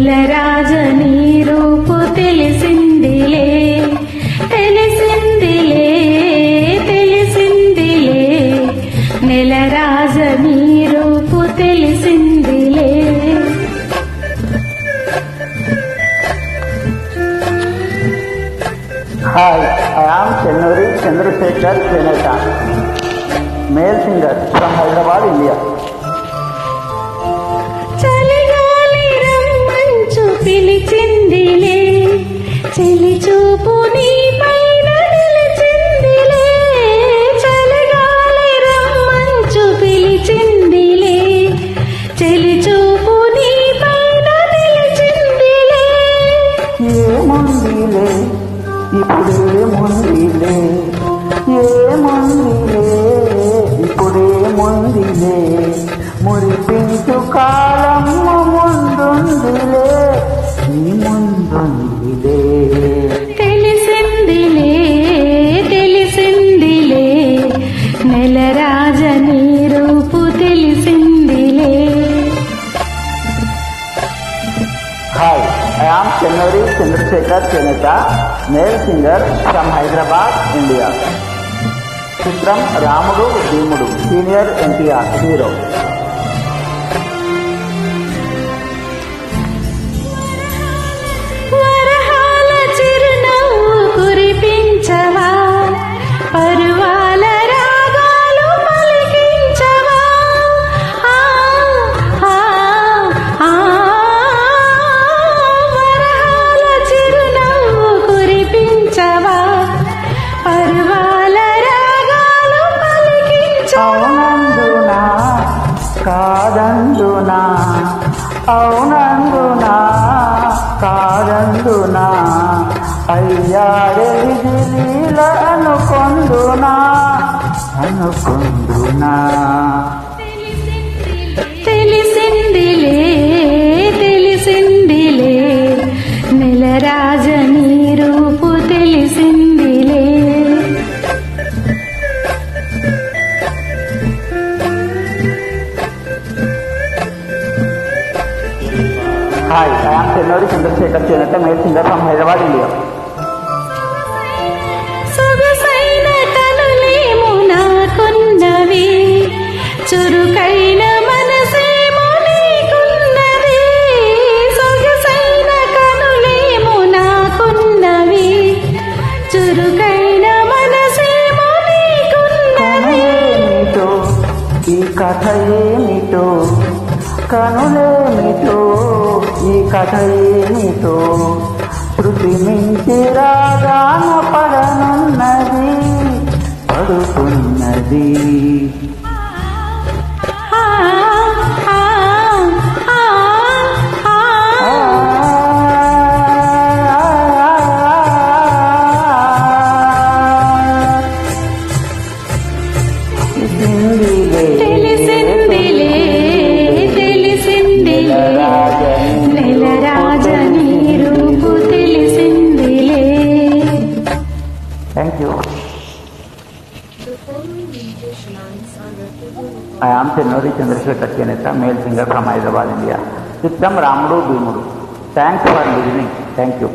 నెలరాజని రూపు తెలిసిందిలే తెలిసిందిలే తెలిసిందిలే నెలరాజని రూపు తెలిసిందిలే. Hi, I am Chennuri Chandrasekhar Cheneta, male singer from Hyderabad, India. చలిగాలి రమ్మంచు పిలిచిందిలే చెలి చూపు నీ పైన నిలిచిందిలే. చలిగాలి రమ్మంచు పిలిచిందిలే చెలి చూపు నీ పైన నిలిచిందిలే. ఏముందిలే ఇప్పుడేముందిలే ఏముందిలే ఇప్పుడేముందిలే మురిపించు కాలము ముందుందిలే ఈ ముందుందిలే. తెలిసిందిలే తెలిసిందిలే నెలరాజని రూపు తెలిసిందిలే. Hi, I am Chennuri Chandrasekhar Cheneta, male singer from Hyderabad, India. Chitram Ramudu Bhimudu, senior NTR, hero. వరహాల చిరునవ్వు కురిపించవా పరువాల రాగాలు పలికించవా. ఆ ఆ ఆ వరహాల చిరునవ్వు కురిపించవా పరువాల రాగాలు పలికించవా. అవునందునా కాదందునా అవునందునా కాదందునా అయ్యాడే విధిలీల అనుకొందునా అనుకొందునా. తెలిసిందిలే తెలిసిందిలే నెలరాజని రూపు తెలిసిందిలే. Hi, I am Chennuri Chandrasekhar Cheneta, male singer from Hyderabad, India. సొగసైన కనులేమో నాకున్నవి చురుకైన మనసేమో నీకున్నది. సొగసైన కనులేమో నాకున్నవి చురుకైన మనసేమో నీకున్నది. కనులేమిటో ఈ కథ ఏమిటో కనులేమిటో ఈ కథ ఏమిటో శృతి మించి రాగాన పడనున్నది పడుతున్నది. ఆ ఆ ఆ ఆ తెలిసిందిలే తెలిసిందిలే నెలరాజని రూపు తెలిసిందిలే. Thank you. I am Chennuri Chandrasekhar Cheneta, male singer from Hyderabad, India. Chitram Ramudu Bhimudu. Thanks for listening. Thank you.